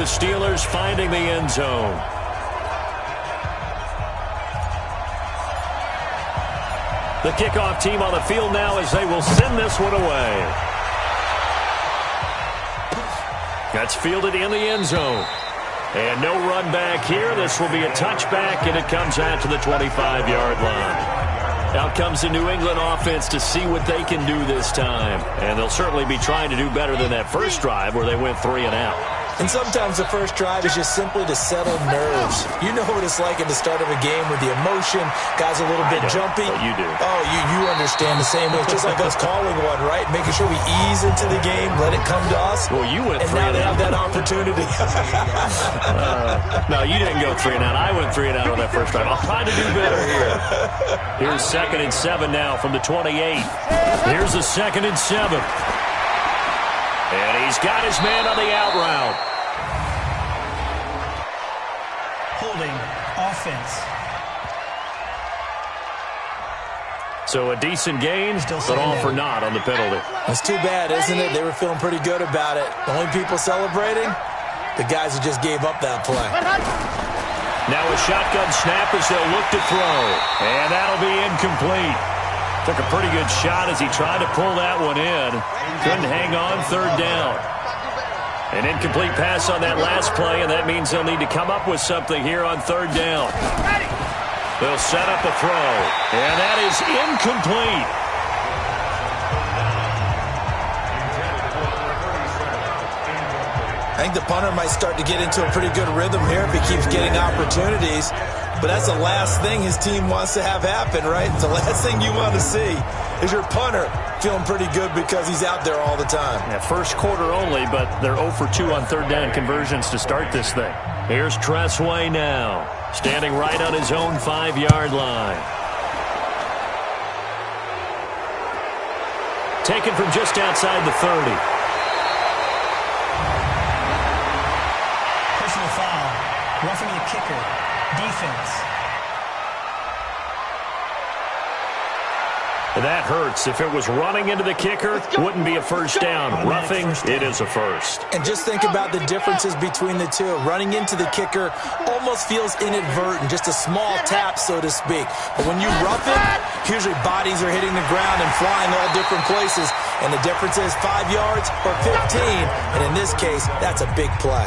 The Steelers finding the end zone. The kickoff team on the field now as they will send this one away. That's fielded in the end zone. And no run back here. This will be a touchback, and it comes out to the 25-yard line. Out comes the New England offense to see what they can do this time. And they'll certainly be trying to do better than that first drive where they went 3 and out. And sometimes the first drive is just simply to settle nerves. You know what it's like at the start of a game with the emotion. Guys a little bit jumpy. But you do. Oh, you understand the same way. It's just like us calling one, right? Making sure we ease into the game, let it come to us. Well, you went 3 and out. And now they have that opportunity. No, you didn't go 3 and out. I went 3 and out on that first drive. I'll try to do better here. Here's 2nd and 7 now from the 28. Here's the 2nd and 7. And he's got his man on the out route. Holding offense. So a decent gain, but all for naught on the penalty. That's too bad, isn't it? They were feeling pretty good about it. The only people celebrating, the guys who just gave up that play. Now a shotgun snap as they'll look to throw. And that'll be incomplete. Took a pretty good shot as he tried to pull that one in. Couldn't hang on, 3rd down. An incomplete pass on that last play, and that means they'll need to come up with something here on 3rd down. They'll set up a throw, and that is incomplete. I think the punter might start to get into a pretty good rhythm here if he keeps getting opportunities. But that's the last thing his team wants to have happen, right? The last thing you want to see is your punter feeling pretty good because he's out there all the time. Yeah, first quarter only, but they're 0 for 2 on 3rd down conversions to start this thing. Here's Tressway now, standing right on his own 5-yard line. Taken from just outside the 30. Personal foul. Roughing the kicker. Defense. That hurts. If it was running into the kicker, wouldn't be a first down. Roughing, it is a first. And just think about the differences between the two. Running into the kicker almost feels inadvertent, just a small tap, so to speak. But when you rough it, usually bodies are hitting the ground and flying all different places. And the difference is 5 yards or 15. And in this case, that's a big play.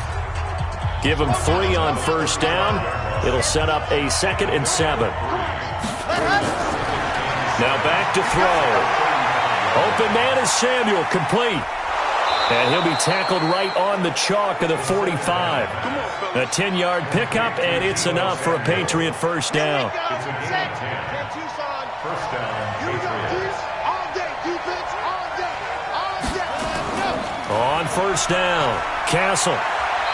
Give him 3 on first down. It'll set up a 2nd and 7. Now back to throw. Open man is Samuel, complete. And he'll be tackled right on the chalk of the 45. A 10-yard pickup, and it's enough for a Patriot first down. On first down, Castle.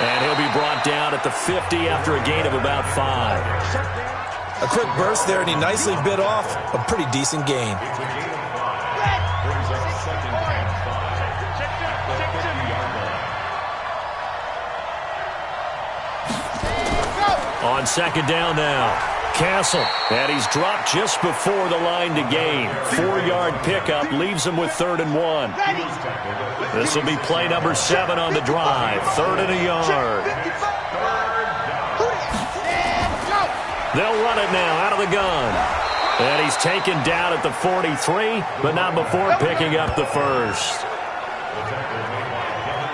And he'll be brought down at the 50 after a gain of about 5. A quick burst there, and he nicely bit off a pretty decent gain. On 2nd down now, Castle. And he's dropped just before the line to gain. 4-yard pickup leaves him with 3rd and 1. This will be play number 7 on the drive. 3rd and a yard. They'll run it now out of the gun. And he's taken down at the 43, but not before picking up the first.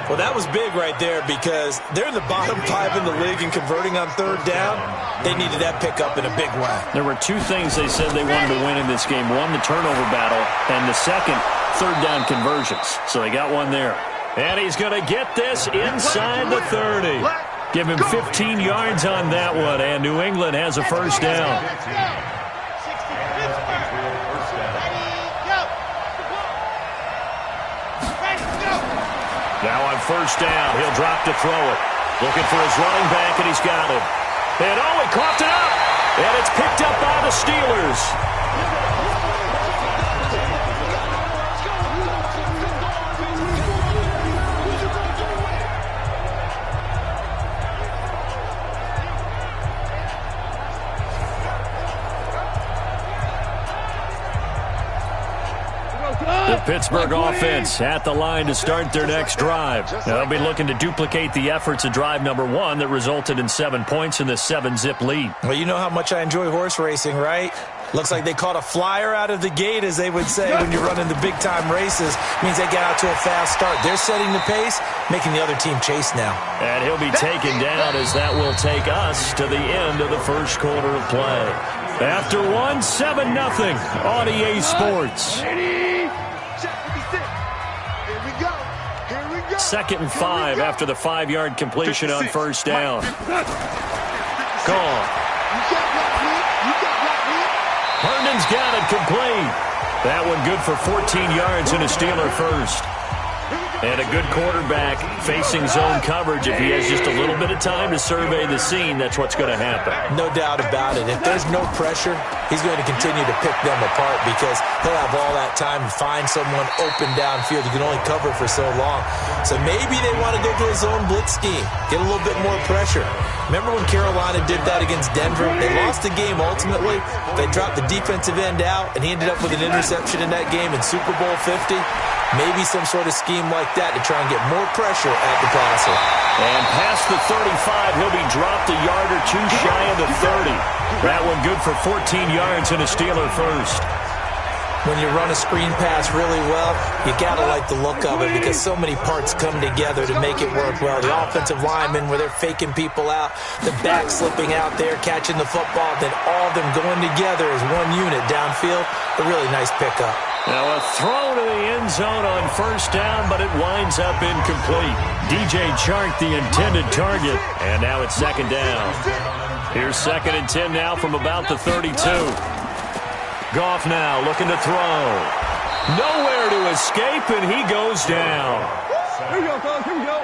Well, that was big right there because they're in the bottom 5 in the league and converting on 3rd down. They needed that pickup in a big way. There were 2 things they said they wanted to win in this game. One, the turnover battle, and the second, 3rd down conversions. So they got one there. And he's going to get this inside the 30. Give him 15 yards on that one, and New England has a first down. Now on first down, he'll drop to throw it. Looking for his running back, and he's got it. And oh, he coughed it up. And it's picked up by the Steelers. They'll Pittsburgh offense at the line to start their next drive. Now, they'll be looking to duplicate the efforts of drive number 1 that resulted in 7 points in this 7-zip lead. Well, you know how much I enjoy horse racing, right? Looks like they caught a flyer out of the gate, as they would say when you're running the big-time races. Means they get out to a fast start. They're setting the pace, making the other team chase now. And he'll be taken down as that will take us to the end of the first quarter of play. After 1, 7-0 on EA Sports. 2nd and 5 after the 5-yard completion on first down. Gone. Herndon's got it complete. That one good for 14 yards and a Steeler first. And a good quarterback facing zone coverage. If he has just a little bit of time to survey the scene, that's what's going to happen. No doubt about it. If there's no pressure, he's going to continue to pick them apart because he'll have all that time to find someone open downfield. You can only cover for so long. So maybe they want to go to a zone blitz scheme, get a little bit more pressure. Remember when Carolina did that against Denver? They lost the game ultimately. They dropped the defensive end out, and he ended up with an interception in that game in Super Bowl 50. Maybe some sort of scheme like that to try and get more pressure at the passer. And past the 35, he'll be dropped a yard or two shy of the 30. That one good for 14 yards and a Steeler first. When you run a screen pass really well, you got to like the look of it because so many parts come together to make it work well. The offensive linemen, where they're faking people out, the back slipping out there, catching the football, then all of them going together as one unit downfield. A really nice pickup. Now a throw to the end zone on first down, but it winds up incomplete. DJ Chark, the intended target, and now it's 2nd down. Here's 2nd and 10 now from about the 32. Goff now looking to throw. Nowhere to escape, and he goes down. Here we go, fellas. Here we go.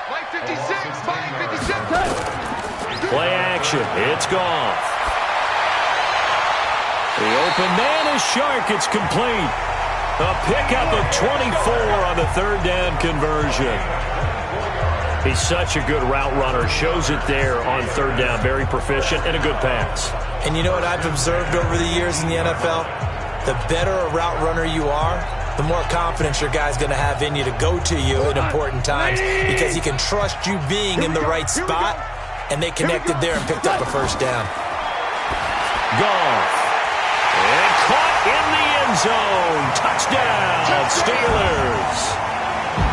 Mike 56. Mike 56. Play action. It's Goff. The open man is Chark. It's complete. A pickup of 24 on the 3rd down conversion. He's such a good route runner. Shows it there on 3rd down. Very proficient and a good pass. And you know what I've observed over the years in the NFL? The better a route runner you are, the more confidence your guy's going to have in you to go to you at important times because he can trust you being in the right spot, and they connected there and picked up a first down. Goff. And caught in the end zone. Touchdown, Steelers.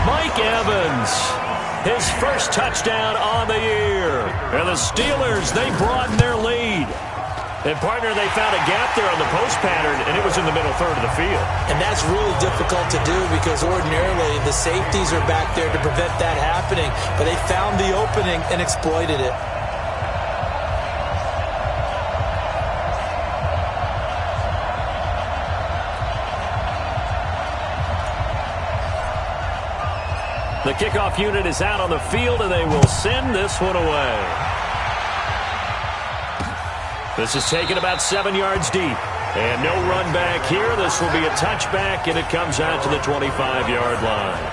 Mike Evans. His first touchdown on the year. And the Steelers, they broaden their lead. And, partner, they found a gap there on the post pattern, and it was in the middle third of the field. And that's really difficult to do because ordinarily the safeties are back there to prevent that happening. But they found the opening and exploited it. The kickoff unit is out on the field, and they will send this one away. This is taken about 7 yards deep. And no run back here. This will be a touchback, and it comes out to the 25-yard line.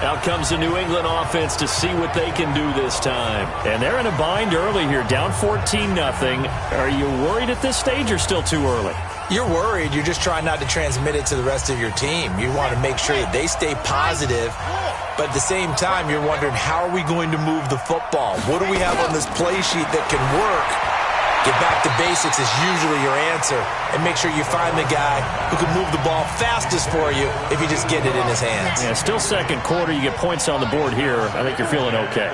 Out comes the New England offense to see what they can do this time. And they're in a bind early here, down 14-0. Are you worried at this stage or still too early? You're worried. You're just trying not to transmit it to the rest of your team. You want to make sure that they stay positive. But at the same time, you're wondering, how are we going to move the football? What do we have on this play sheet that can work? Get back to basics is usually your answer. And make sure you find the guy who can move the ball fastest for you if you just get it in his hands. Yeah, still second quarter. You get points on the board here. I think you're feeling okay.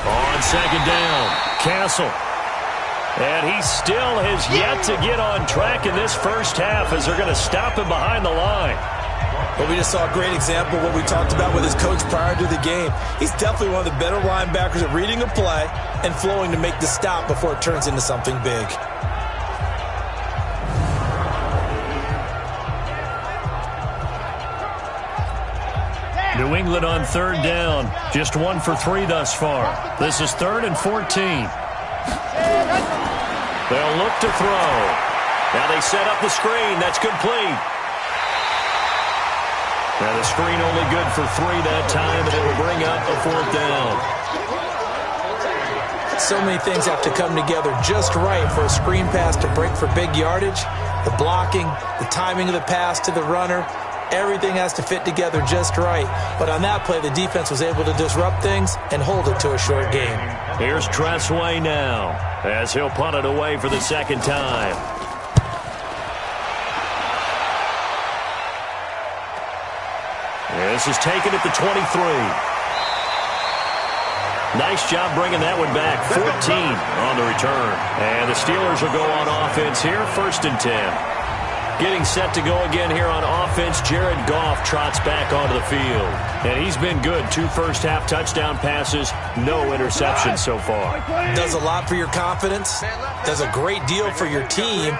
On 2nd down, Castle. And he still has yet to get on track in this first half as they're going to stop him behind the line. But we just saw a great example of what we talked about with his coach prior to the game. He's definitely one of the better linebackers at reading a play and flowing to make the stop before it turns into something big. New England on 3rd down. Just 1 for 3 thus far. This is 3rd and 14. They'll look to throw. Now they set up the screen. That's complete. Now the screen only good for 3 that time, and it will bring up a 4th down. So many things have to come together just right for a screen pass to break for big yardage. The blocking, the timing of the pass to the runner, everything has to fit together just right. But on that play, the defense was able to disrupt things and hold it to a short game. Here's Tressway now as he'll punt it away for the second time. This is taken at the 23. Nice job bringing that one back. 14 on the return. And the Steelers will go on offense here, 1st and 10. Getting set to go again here on offense, Jared Goff trots back onto the field. And he's been good. 2 first-half touchdown passes, no interceptions so far. Does a lot for your confidence. Does a great deal for your team.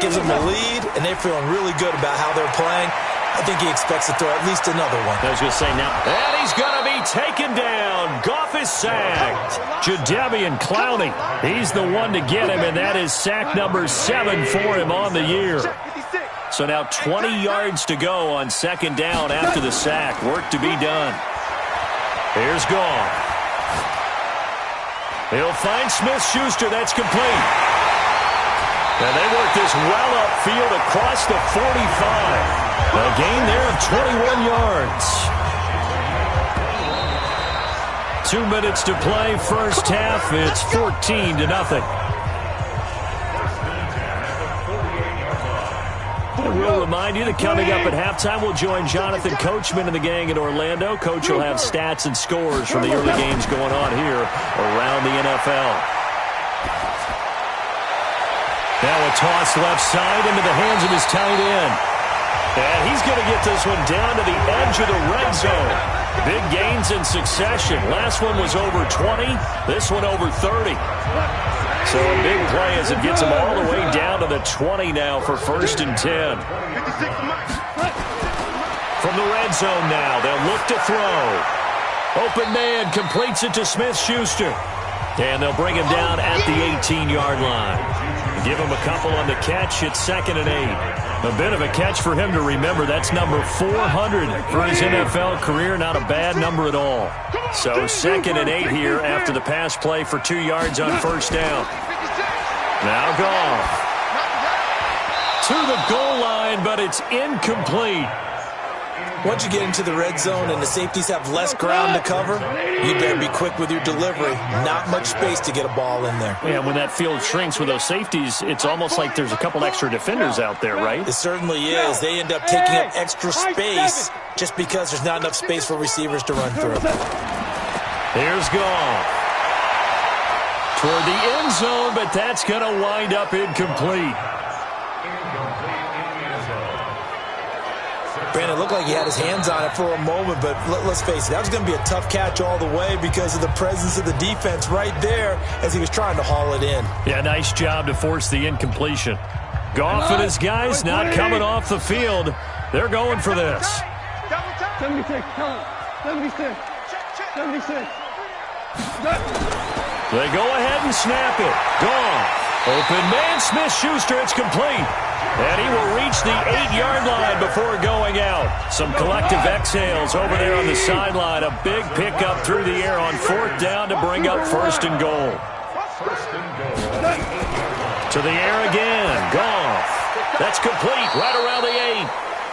Gives them a lead, and they're feeling really good about how they're playing. I think he expects to throw at least another one. I was going to say now. And he's going to be taken down. Goff is sacked. Jadeveon Clowney. He's the one to get him, and that is sack number 7 for him on the year. So now 20 yards to go on 2nd down after the sack. Work to be done. Here's Goff. He'll find Smith-Schuster. That's complete. And they work this well upfield across the 45. A gain there of 21 yards. 2 minutes to play, first half. It's 14-0. We'll remind you that coming up at halftime, we'll join Jonathan Coachman and the gang in Orlando. Coach will have stats and scores from the early games going on here around the NFL. Now a toss left side into the hands of his tight end. And he's going to get this one down to the edge of the red zone. Big gains in succession. Last one was over 20. This one over 30. So a big play as it gets him all the way down to the 20 now for 1st and 10. From the red zone now, they'll look to throw. Open man completes it to Smith-Schuster. And they'll bring him down at the 18-yard line. Give him a couple on the catch. It's 2nd and 8. A bit of a catch for him to remember. That's number 400 for his NFL career. Not a bad number at all. So 2nd and 8 here after the pass play for 2 yards on 1st down. Now Goff to the goal line, but it's incomplete. Once you get into the red zone and the safeties have less ground to cover, you better be quick with your delivery. Not much space to get a ball in there. Yeah, when that field shrinks with those safeties, it's almost like there's a couple extra defenders out there, right? It certainly is. They end up taking up extra space just because there's not enough space for receivers to run through. Here's Goff. Toward the end zone, but that's going to wind up incomplete. Brandon, it looked like he had his hands on it for a moment, but let's face it, that was going to be a tough catch all the way because of the presence of the defense right there as he was trying to haul it in. Yeah, nice job to force the incompletion. Goff and his guys not coming off the field. They're going for this. 76, tell him. 76. 76. They go ahead and snap it. Goff. Open man, Smith-Schuster, it's complete. And he will reach the 8-yard line before going out. Some collective exhales over there on the sideline. A big pickup through the air on 4th down to bring up 1st and goal. To the air again. Goff. That's complete right around the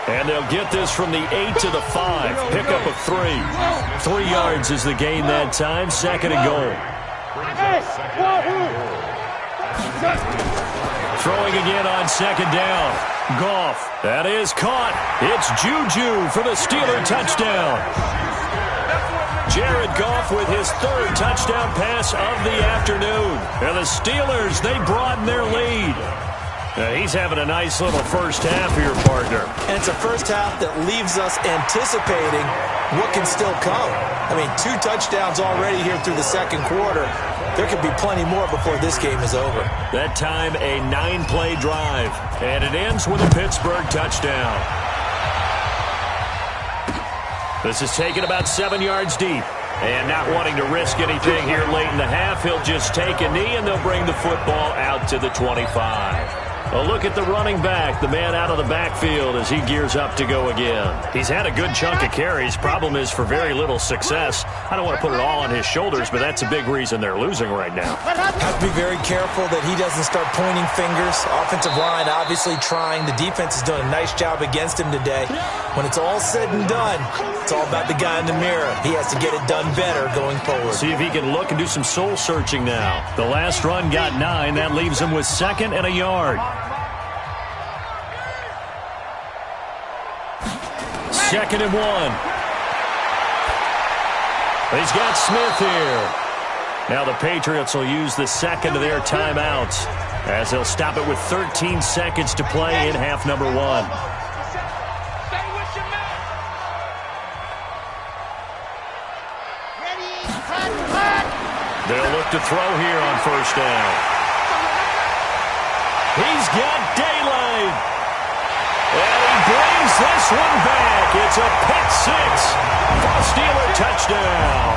8. And they'll get this from the 8 to the 5. Pickup of 3. 3 yards is the gain that time. 2nd and goal. Throwing again on 2nd down. Goff. That is caught. It's Juju for the Steeler touchdown. Jared Goff with his 3rd touchdown pass of the afternoon. And the Steelers, they broaden their lead. He's having a nice little first half here, partner. And it's a first half that leaves us anticipating what can still come. I mean, 2 touchdowns already here through the 2nd quarter. There could be plenty more before this game is over. That time, a 9-play drive. And it ends with a Pittsburgh touchdown. This is taken about 7 yards deep. And not wanting to risk anything here late in the half, he'll just take a knee, and they'll bring the football out to the 25. A look at the running back, the man out of the backfield as he gears up to go again. He's had a good chunk of carries. Problem is for very little success. I don't want to put it all on his shoulders, but that's a big reason they're losing right now. Have to be very careful that he doesn't start pointing fingers. Offensive line obviously trying. The defense is doing a nice job against him today. When it's all said and done, it's all about the guy in the mirror. He has to get it done better going forward. See if he can look and do some soul searching now. The last run got 9. That leaves him with 2nd and a yard. 2nd and 1. He's got Smith here. Now the Patriots will use the second of their timeouts as they'll stop it with 13 seconds to play in half number 1. They'll look to throw here on first down. He's got daylight. And he brings this one back. It's a pick 6 for a Steeler touchdown.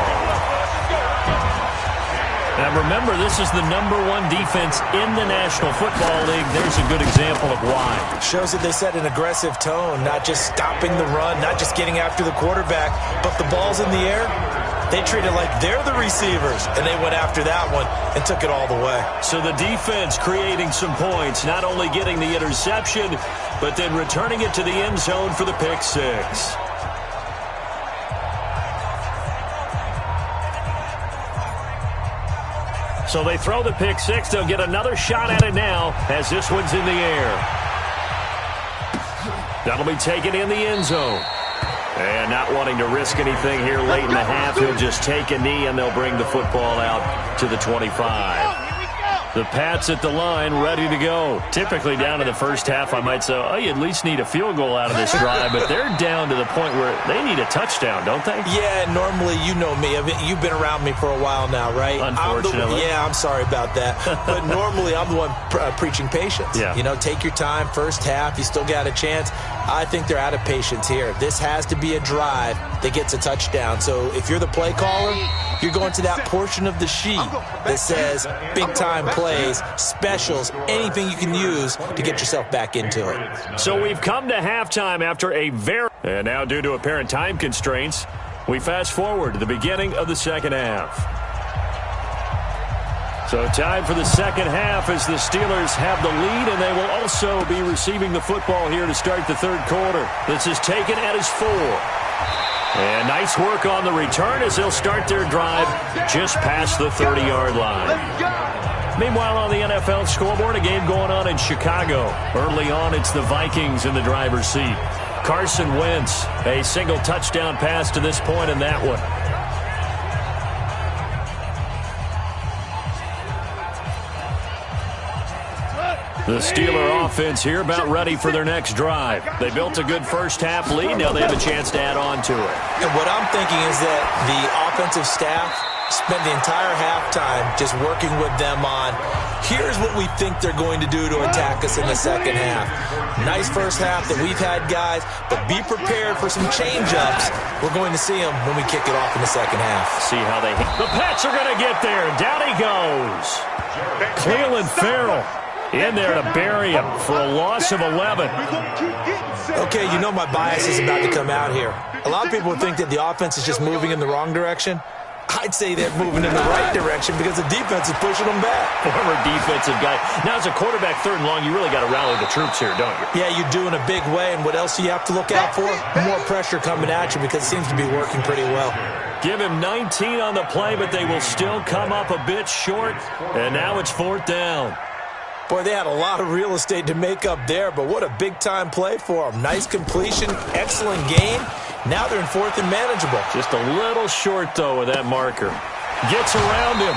Now remember, this is the #1 defense in the National Football League. There's a good example of why. Shows that they set an aggressive tone, not just stopping the run, not just getting after the quarterback, but the ball's in the air. They treat it like they're the receivers, and they went after that one and took it all the way. So the defense creating some points, not only getting the interception, but then returning it to the end zone for the pick 6. So they throw the pick 6. They'll get another shot at it now as this one's in the air. That'll be taken in the end zone. And not wanting to risk anything here late in the half, he'll just take a knee and they'll bring the football out to the 25. The Pats at the line, ready to go. Typically down in the first half, I might say, oh, you at least need a field goal out of this drive, but they're down to the point where they need a touchdown, don't they? Yeah, normally, you know me. I mean, you've been around me for a while now, right? Unfortunately. I'm sorry about that. But normally, I'm the one preaching patience. Yeah. You know, take your time, first half, you still got a chance. I think they're out of patience here. This has to be a drive that gets a touchdown. So if you're the play caller, you're going to that portion of the sheet that says big-time plays, specials, anything you can use to get yourself back into it. So we've come to halftime after a very... And now due to apparent time constraints, we fast forward to the beginning of the second half. So time for the second half as the Steelers have the lead, and they will also be receiving the football here to start the third quarter. This is taken at his 4. And nice work on the return as they'll start their drive just past the 30-yard line. Meanwhile, on the NFL scoreboard, a game going on in Chicago. Early on, it's the Vikings in the driver's seat. Carson Wentz, a single touchdown pass to this point in that one. The Steeler offense here about ready for their next drive. They built a good first-half lead. Now they have a chance to add on to it. And what I'm thinking is that the offensive staff spent the entire halftime just working with them on, here's what we think they're going to do to attack us in the second half. Nice first half that we've had, guys, but be prepared for some change-ups. We're going to see them when we kick it off in the second half. See how they... The Pats are going to get there. Down he goes. Clelin Ferrell in there to bury him for a loss of 11. Okay, you know my bias is about to come out here. A lot of people would think that the offense is just moving in the wrong direction. I'd say they're moving in the right direction because the defense is pushing them back. Former defensive guy. Now, as a quarterback, third and long, you really got to rally the troops here, don't you? Yeah, you do in a big way. And what else do you have to look out for? More pressure coming at you because it seems to be working pretty well. Give him 19 on the play, but they will still come up a bit short. And now it's 4th down. Boy, they had a lot of real estate to make up there, but what a big-time play for them. Nice completion, excellent game. Now they're in 4th and manageable. Just a little short, though, with that marker. Gets around him.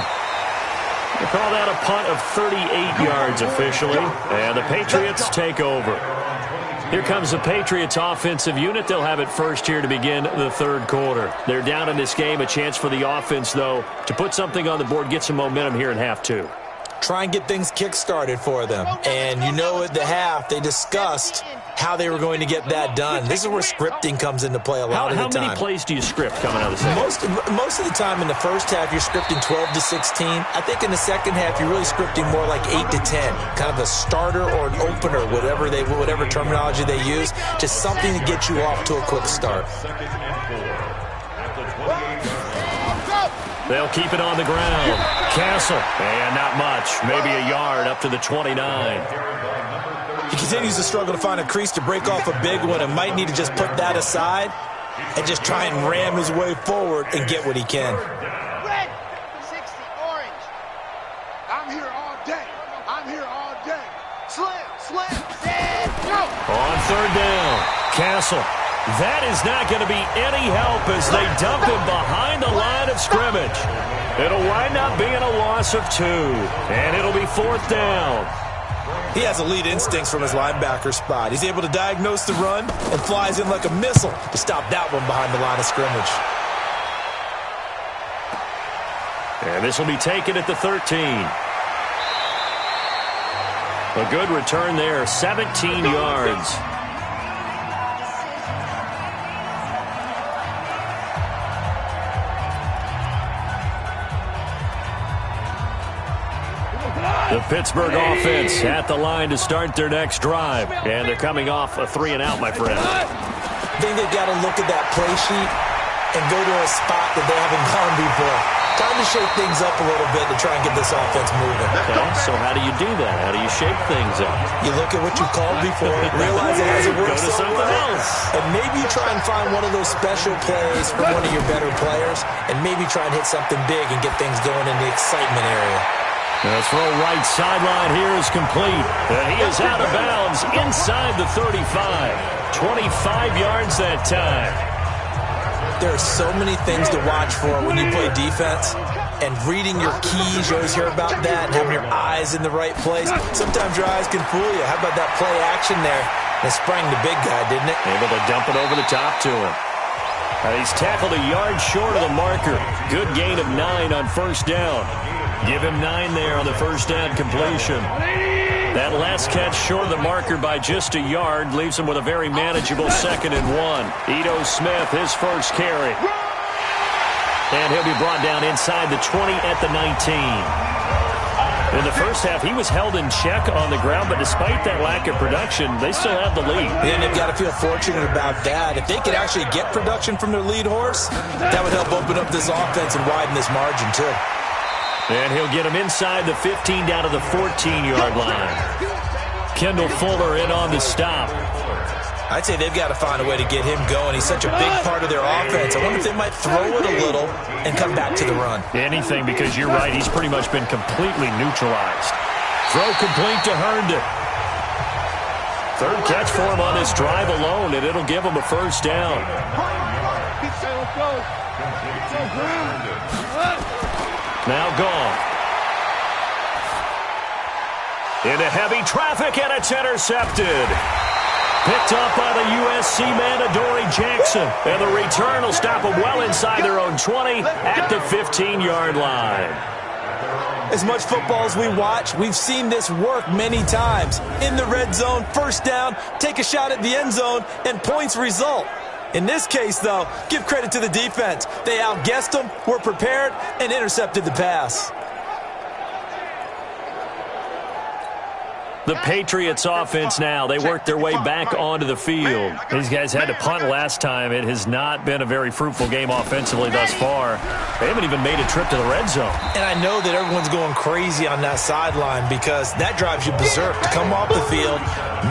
They call that a punt of 38 yards officially, and the Patriots take over. Here comes the Patriots offensive unit. They'll have it first here to begin the third quarter. They're down in this game. A chance for the offense, though, to put something on the board, get some momentum here in half 2. try and get things kick-started for them. And you know at the half, they discussed how they were going to get that done. This is where scripting comes into play a lot of the time. How many plays do you script coming out of the second? Most of the time in the first half, you're scripting 12 to 16. I think in the second half, you're really scripting more like 8 to 10, kind of a starter or an opener, whatever terminology they use, just something to get you off to a quick start. They'll keep it on the ground. Castle, and not much, maybe a yard up to the 29. He continues to struggle to find a crease to break off a big one and might need to just put that aside and just try and ram his way forward and get what he can. Red, 60, orange. I'm here all day. I'm here all day. Slam, dead, go. On third down, Castle. That is not going to be any help as they dump him behind the line of scrimmage. It'll wind up being a loss of 2, and it'll be fourth down. He has elite instincts from his linebacker spot. He's able to diagnose the run and flies in like a missile to stop that one behind the line of scrimmage. And this will be taken at the 13. A good return there, 17 yards. The Pittsburgh offense at the line to start their next drive. And they're coming off a 3-and-out, my friend. I think they've got to look at that play sheet and go to a spot that they haven't gone before. Time to shake things up a little bit to try and get this offense moving. Okay, so how do you do that? How do you shake things up? You look at what you called before, realize it hasn't worked Go to so something well, else. and maybe you try and find one of those special plays from one of your better players, and maybe try and hit something big and get things going in the excitement area. The throw right sideline here is complete. And he is out of bounds inside the 35. 25 yards that time. There are so many things to watch for when you play defense. And reading your keys, you always hear about that, and having your eyes in the right place. Sometimes your eyes can fool you. How about that play action there? It sprang the big guy, didn't it? Able to dump it over the top to him. He's tackled a yard short of the marker. Good gain of 9 on first down. Give him 9 there on the first down completion. That last catch short of the marker by just a yard leaves him with a very manageable 2nd and 1. Ito Smith, his first carry. And he'll be brought down inside the 20 at the 19. In the first half, he was held in check on the ground, but despite that lack of production, they still have the lead. And they've got to feel fortunate about that. If they could actually get production from their lead horse, that would help open up this offense and widen this margin, too. And he'll get him inside the 15 down to the 14-yard line. Kendall Fuller in on the stop. I'd say they've got to find a way to get him going. He's such a big part of their offense. I wonder if they might throw it a little and come back to the run. Anything, because you're right. He's pretty much been completely neutralized. Throw complete to Herndon. Third catch for him on this drive alone, and it'll give him a first down. Now gone. Into heavy traffic, and it's intercepted. Picked up by the USC man, Adoree Jackson. And the return will stop them well inside their own 20 at the 15-yard line. As much football as we watch, we've seen this work many times. In the red zone, first down, take a shot at the end zone, and points result. In this case, though, give credit to the defense. They outguessed them, were prepared, and intercepted the pass. The Patriots offense now, they work their way back onto the field. These guys had to punt last time. It has not been a very fruitful game offensively thus far. They haven't even made a trip to the red zone. And I know that everyone's going crazy on that sideline because that drives you berserk to come off the field,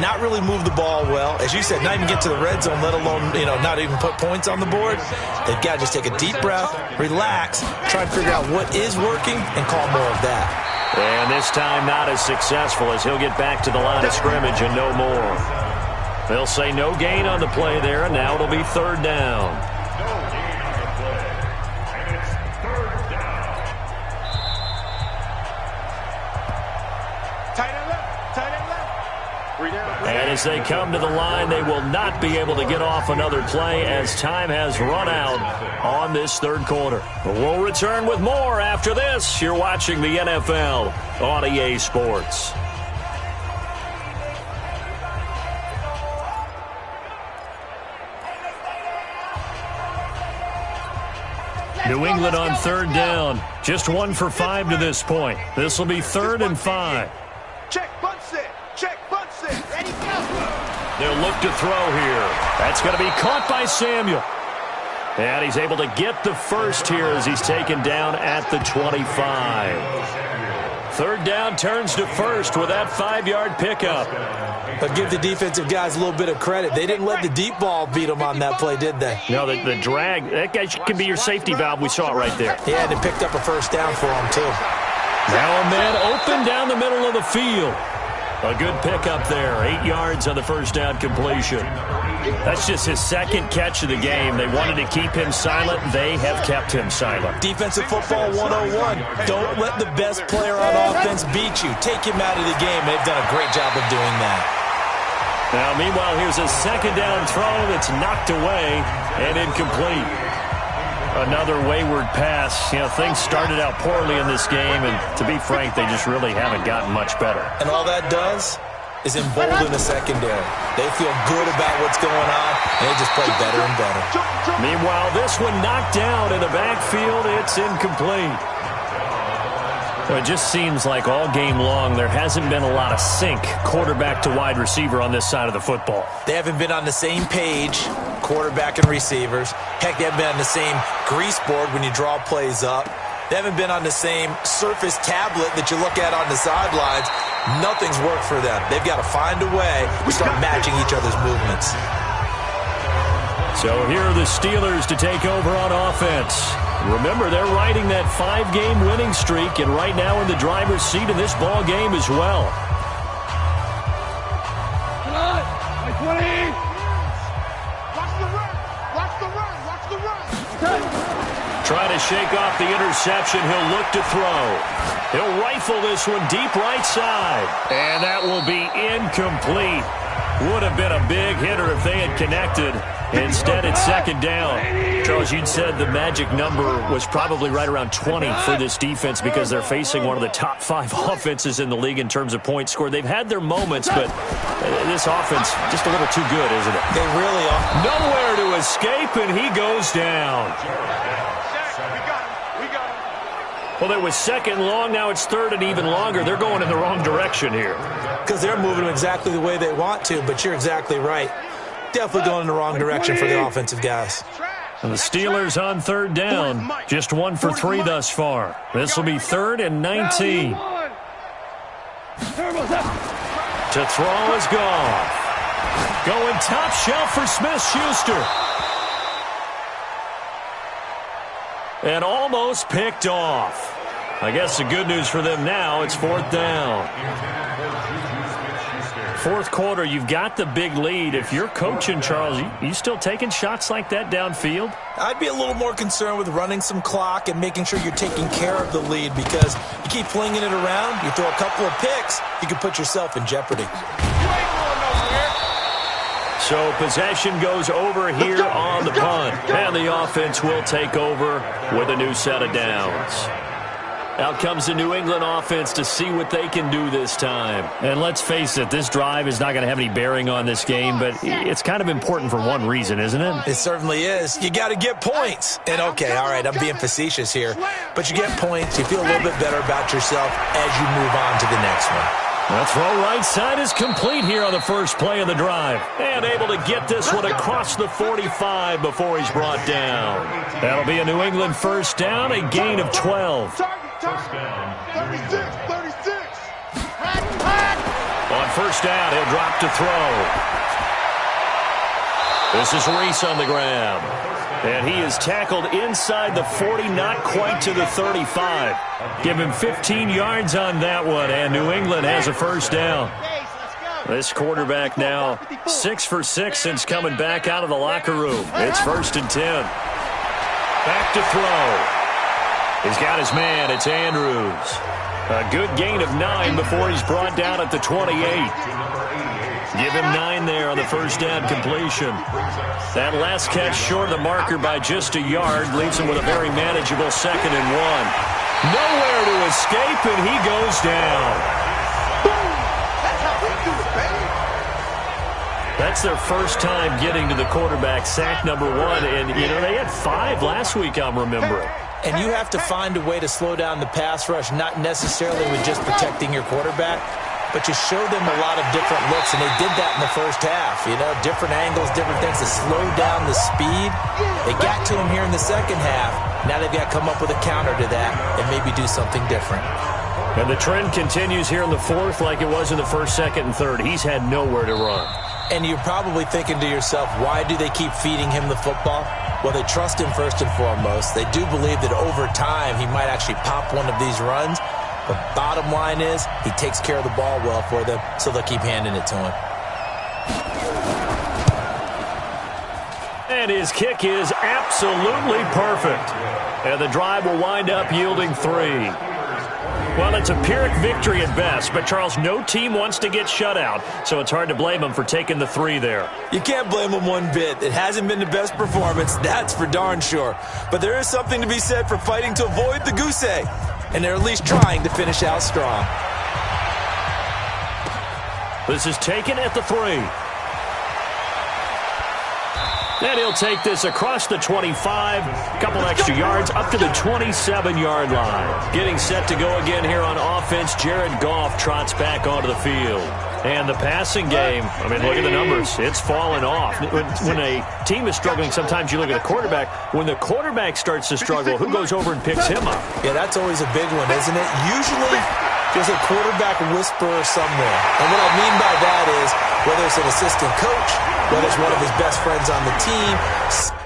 not really move the ball well. As you said, not even get to the red zone, let alone, not even put points on the board. They've got to just take a deep breath, relax, try and figure out what is working, and call more of that. And this time not as successful as he'll get back to the line of scrimmage and no more. They'll say no gain on the play there, and now it'll be third down. And his as they come to the line. They will not be able to get off another play as time has run out on this third quarter. But we'll return with more after this. You're watching the NFL on EA Sports. New England on third down. Just 1 for 5 to this point. This will be 3rd and 5. Check, bunt set. Check, bunt set. Ready, go. They'll look to throw here. That's going to be caught by Samuel. And he's able to get the first here as he's taken down at the 25. 3rd down turns to 1st with that 5-yard pickup. But give the defensive guys a little bit of credit. They didn't let the deep ball beat them on that play, did they? No, the drag, that guy can be your safety valve. We saw it right there. Yeah, and it picked up a first down for him, too. Now a man open down the middle of the field. A good pickup there. 8 yards on the first down completion. That's just his 2nd catch of the game. They wanted to keep him silent. They have kept him silent. Defensive football 101. Don't let the best player on offense beat you. Take him out of the game. They've done a great job of doing that. Now, meanwhile, here's a 2nd down throw that's knocked away and incomplete. Another wayward pass. You know, things started out poorly in this game, and to be frank, they just really haven't gotten much better. And all that does is embolden the secondary. They feel good about what's going on, and they just play better and better. Meanwhile, this one knocked down in the backfield. It's incomplete. Well, it just seems like all game long there hasn't been a lot of sync quarterback to wide receiver on this side of the football. They haven't been on the same page, quarterback and receivers. Heck, they haven't been on the same grease board when you draw plays up. They haven't been on the same surface tablet that you look at on the sidelines. Nothing's worked for them. They've got to find a way to start matching each other's movements. So here are the Steelers to take over on offense. Remember, they're riding that 5-game winning streak, and right now in the driver's seat in this ball game as well. Come on. 20. Watch the run. Watch the run. Watch the run. Trying to shake off the interception. He'll look to throw. He'll rifle this one deep right side. And that will be incomplete. Would have been a big hitter if they had connected. Instead, it's 2nd down. Charles, you'd said the magic number was probably right around 20 for this defense because they're facing one of the top 5 offenses in the league in terms of points scored. They've had their moments, but this offense just a little too good, isn't it? They really are. Nowhere to escape, and he goes down. We got him. Well, it was 2nd long. Now it's 3rd and even longer. They're going in the wrong direction here. Because they're moving exactly the way they want to, but you're exactly right. Definitely going in the wrong direction for the offensive guys. And the Steelers on 3rd down. Just 1 for 3 thus far. This will be 3rd and 19. To throw is gone. Going top shelf for Smith-Schuster. And almost picked off. I guess the good news for them now, it's 4th down. 4th quarter, you've got the big lead. If you're coaching, Charles, you still taking shots like that downfield? I'd be a little more concerned with running some clock and making sure you're taking care of the lead, because you keep flinging it around, you throw a couple of picks, you can put yourself in jeopardy. So possession goes over here on the punt, and the offense will take over with a new set of downs. Out comes the New England offense to see what they can do this time. And let's face it, this drive is not going to have any bearing on this game, but it's kind of important for one reason, isn't it? It certainly is. You got to get points. And okay, all right, I'm being facetious here, but you get points, you feel a little bit better about yourself as you move on to the next one. The throw right side is complete here on the first play of the drive. And able to get this one across the 45 before he's brought down. That'll be a New England first down, a gain of 12. 36. On first down, he'll drop to throw. This is Reese on the ground. And he is tackled inside the 40, not quite to the 35. Give him 15 yards on that one, and New England has a first down. This quarterback now 6 for 6 since coming back out of the locker room. It's 1st and 10. Back to throw. He's got his man. It's Andrews. A good gain of 9 before he's brought down at the 28. Give him 9 there on the first down completion. That last catch short of the marker by just a yard leaves him with a very manageable 2nd and 1. Nowhere to escape, and he goes down. That's how we do it, baby. That's their first time getting to the quarterback, sack number 1. And, they had 5 last week, I'm remembering. And you have to find a way to slow down the pass rush, not necessarily with just protecting your quarterback, but you show them a lot of different looks, and they did that in the first half. Different angles, different things to slow down the speed. They got to him here in the second half. Now they've got to come up with a counter to that and maybe do something different. And the trend continues here in the fourth like it was in the first, second, and third. He's had nowhere to run. And you're probably thinking to yourself, why do they keep feeding him the football? Well, they trust him first and foremost. They do believe that over time he might actually pop one of these runs. But bottom line is he takes care of the ball well for them, so they'll keep handing it to him. And his kick is absolutely perfect. And the drive will wind up yielding 3. Well, it's a Pyrrhic victory at best, but, Charles, no team wants to get shut out, so it's hard to blame them for taking the 3 there. You can't blame them one bit. It hasn't been the best performance, that's for darn sure. But there is something to be said for fighting to avoid the goose egg, and they're at least trying to finish out strong. This is taken at the 3. And he'll take this across the 25, a couple extra yards, up to the 27-yard line. Getting set to go again here on offense, Jared Goff trots back onto the field. And the passing game, look at the numbers. It's fallen off. When a team is struggling, sometimes you look at the quarterback. When the quarterback starts to struggle, who goes over and picks him up? Yeah, that's always a big one, isn't it? Usually, there's a quarterback whisperer somewhere. And what I mean by that is, whether it's an assistant coach, whether it's one of his best friends on the team,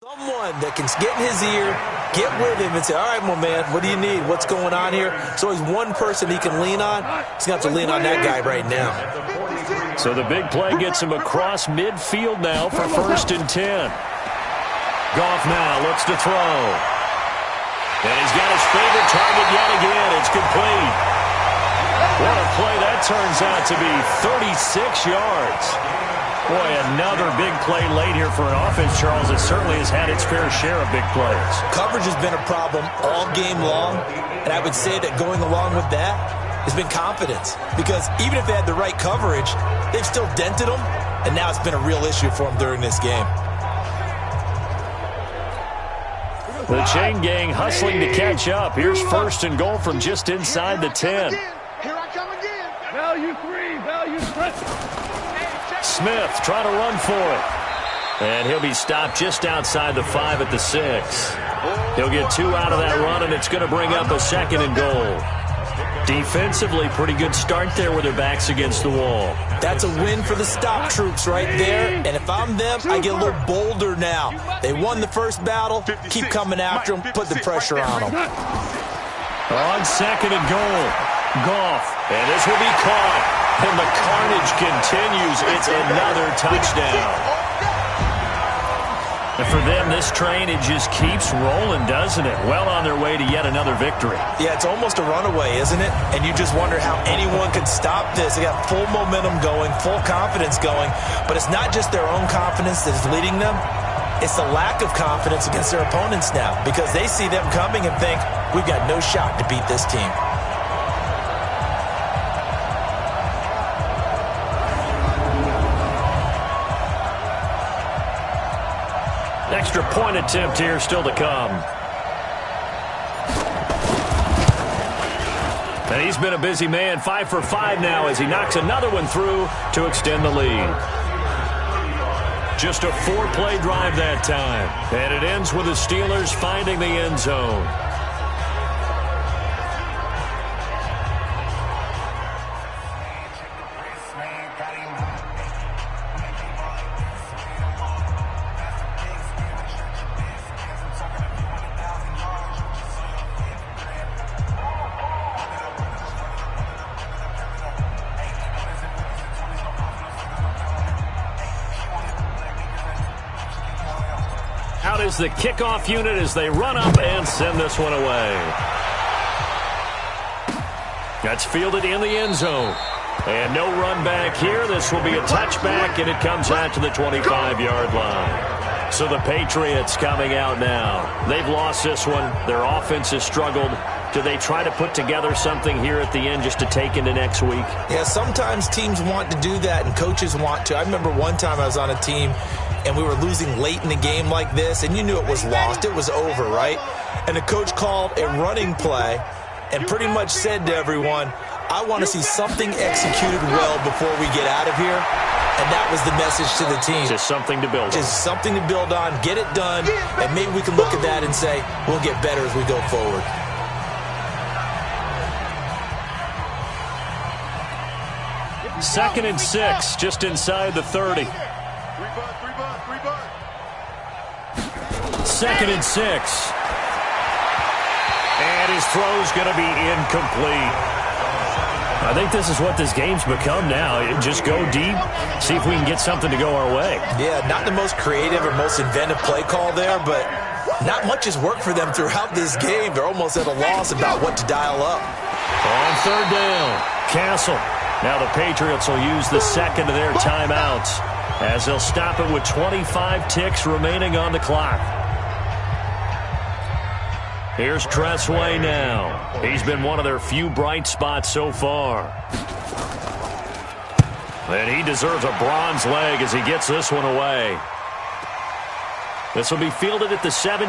someone that can get in his ear, get with him, and say, all right, my man, what do you need? What's going on here? So there's one person he can lean on. He's going to have to lean on that guy right now. So the big play gets him across midfield now for 1st and 10. Goff now looks to throw. And he's got his favorite target yet again. It's complete. What a play that turns out to be, 36 yards. Boy, another big play late here for an offense, Charles. It certainly has had its fair share of big plays. Coverage has been a problem all game long, and I would say that going along with that has been confidence. Because even if they had the right coverage, they've still dented them, and now it's been a real issue for them during this game. The chain gang hustling to catch up. Here's 1st and goal from just inside the 10. Here I come again. Value 3, value 3. Smith trying to run for it. And he'll be stopped just outside the 5 at the 6. He'll get 2 out of that run, and it's going to bring up a 2nd and goal. Defensively, pretty good start there with their backs against the wall. That's a win for the stop troops right there. And if I'm them, I get a little bolder now. They won the first battle. Keep coming after them. Put the pressure on them. On 2nd and goal, Goff. And this will be caught. And the carnage continues. It's another touchdown. And for them, this train, it just keeps rolling, doesn't it? Well on their way to yet another victory. Yeah, it's almost a runaway, isn't it? And you just wonder how anyone could stop this. They got full momentum going, full confidence going. But it's not just their own confidence that's leading them. It's the lack of confidence against their opponents now, because they see them coming and think, we've got no shot to beat this team. Extra point attempt here still to come. And he's been a busy man, 5 for 5 now as he knocks another one through to extend the lead. Just a 4-play drive that time. And it ends with the Steelers finding the end zone. Out is the kickoff unit as they run up and send this one away. That's fielded in the end zone. And no run back here. This will be a touchback, and it comes out to the 25-yard line. So the Patriots coming out now. They've lost this one. Their offense has struggled. Do they try to put together something here at the end just to take into next week? Yeah, sometimes teams want to do that, and coaches want to. I remember one time I was on a team, and we were losing late in the game like this, and you knew it was lost. It was over, right? And the coach called a running play and pretty much said to everyone, I want to see something executed well before we get out of here. And that was the message to the team. Just something to build on. Just something to build on, get it done, and maybe we can look at that and say, we'll get better as we go forward. Second and 6, just inside the 30. 2nd and 6. And his throw's going to be incomplete. I think this is what this game's become now. Just go deep, see if we can get something to go our way. Yeah, not the most creative or most inventive play call there, but not much has worked for them throughout this game. They're almost at a loss about what to dial up. On 3rd down, Castle. Now the Patriots will use the second of their timeouts as they'll stop it with 25 ticks remaining on the clock. Here's Tressway now. He's been one of their few bright spots so far. And he deserves a bronze leg as he gets this one away. This will be fielded at the 17.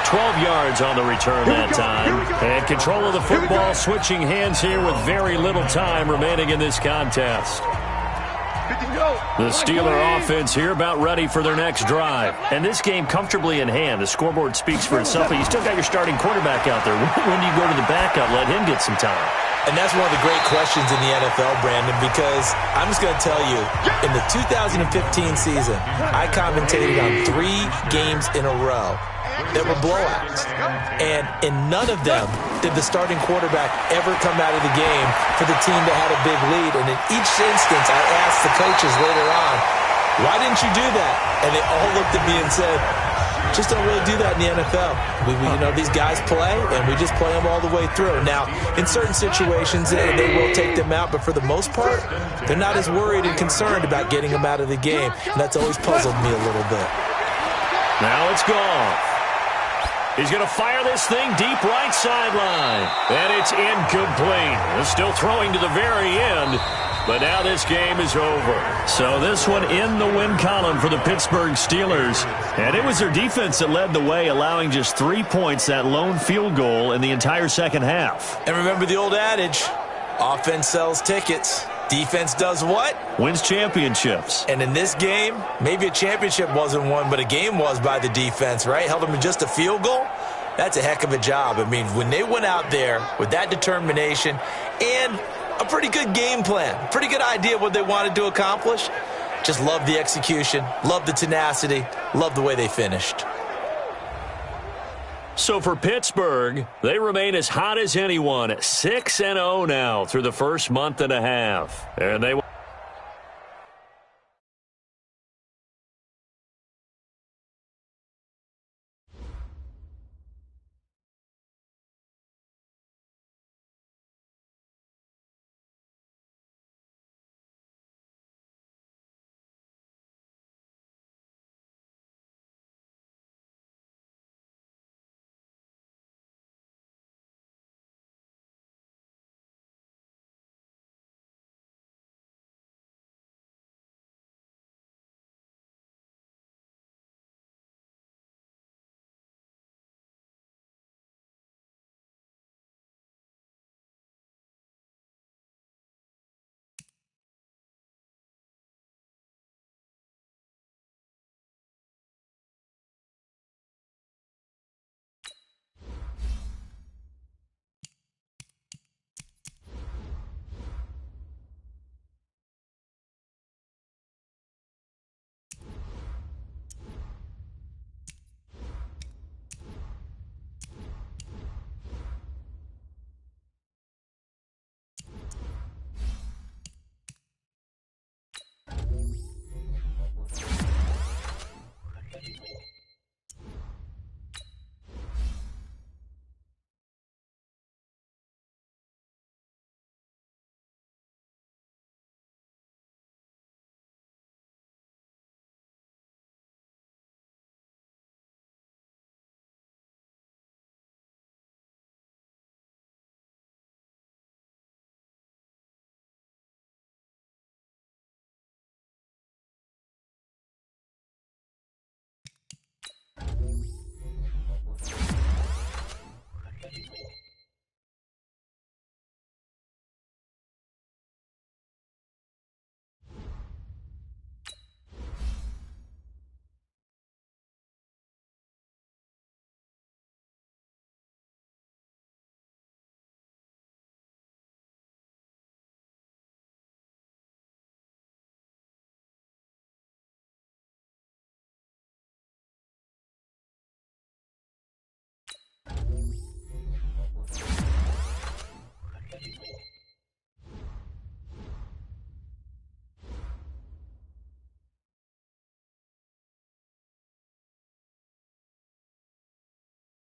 12 yards on the return that time. And control of the football switching hands here with very little time remaining in this contest. The Steeler offense here about ready for their next drive. And this game comfortably in hand. The scoreboard speaks for itself, but you still got your starting quarterback out there. When do you go to the backup, let him get some time? And that's one of the great questions in the NFL, Brandon, because I'm just going to tell you, in the 2015 season, I commentated on 3 games in a row that were blowouts. And in none of them did the starting quarterback ever come out of the game for the team that had a big lead. And in each instance, I asked the coaches later on, why didn't you do that? And they all looked at me and said, Just don't really do that in the NFL. These guys play, and we just play them all the way through. Now, in certain situations, they will take them out, but for the most part, they're not as worried and concerned about getting them out of the game, and that's always puzzled me a little bit. Now it's gone. He's going to fire this thing deep right sideline, and it's incomplete. They're still throwing to the very end. But now this game is over. So this one in the win column for the Pittsburgh Steelers. And it was their defense that led the way, allowing just 3 points, that lone field goal in the entire second half. And remember the old adage, offense sells tickets. Defense does what? Wins championships. And in this game, maybe a championship wasn't won, but a game was by the defense, right? Held them to just a field goal. That's a heck of a job. I mean, when they went out there with that determination and a pretty good game plan, pretty good idea what they wanted to accomplish. Just love the execution, love the tenacity, love the way they finished. So for Pittsburgh, they remain as hot as anyone, 6-0 now through the first month and a half. And they